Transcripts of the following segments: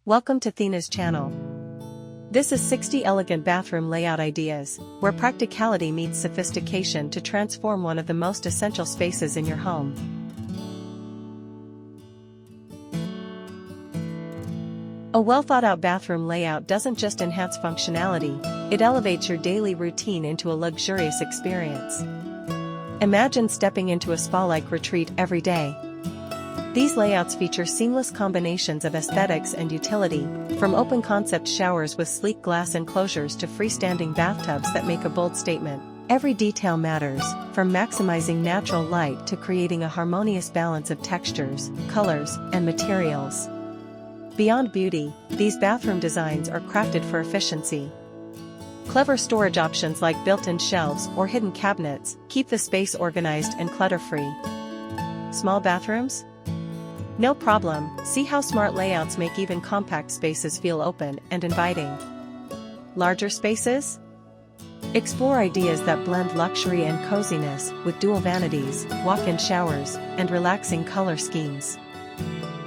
Welcome to Thena's channel. This is 60 elegant bathroom layout ideas, where practicality meets sophistication to transform one of the most essential spaces in your home. A well-thought-out bathroom layout doesn't just enhance functionality, it elevates your daily routine into a luxurious experience. Imagine stepping into a spa-like retreat every day. These layouts feature seamless combinations of aesthetics and utility, from open-concept showers with sleek glass enclosures to freestanding bathtubs that make a bold statement. Every detail matters, from maximizing natural light to creating a harmonious balance of textures, colors, and materials. Beyond beauty, these bathroom designs are crafted for efficiency. Clever storage options like built-in shelves or hidden cabinets keep the space organized and clutter-free. Small bathrooms? No problem, see how smart layouts make even compact spaces feel open and inviting. Larger spaces? Explore ideas that blend luxury and coziness with dual vanities, walk-in showers, and relaxing color schemes.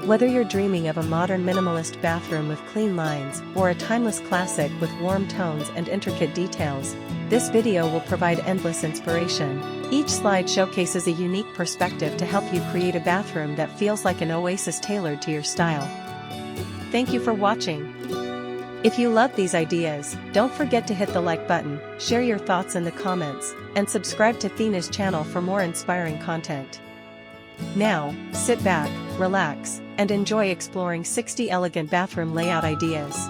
Whether you're dreaming of a modern minimalist bathroom with clean lines or a timeless classic with warm tones and intricate details, this video will provide endless inspiration. Each slide showcases a unique perspective to help you create a bathroom that feels like an oasis tailored to your style. Thank you for watching. If you love these ideas, don't forget to hit the like button, share your thoughts in the comments, and subscribe to Thena's channel for more inspiring content. Now, sit back, relax, and enjoy exploring 60 elegant bathroom layout ideas.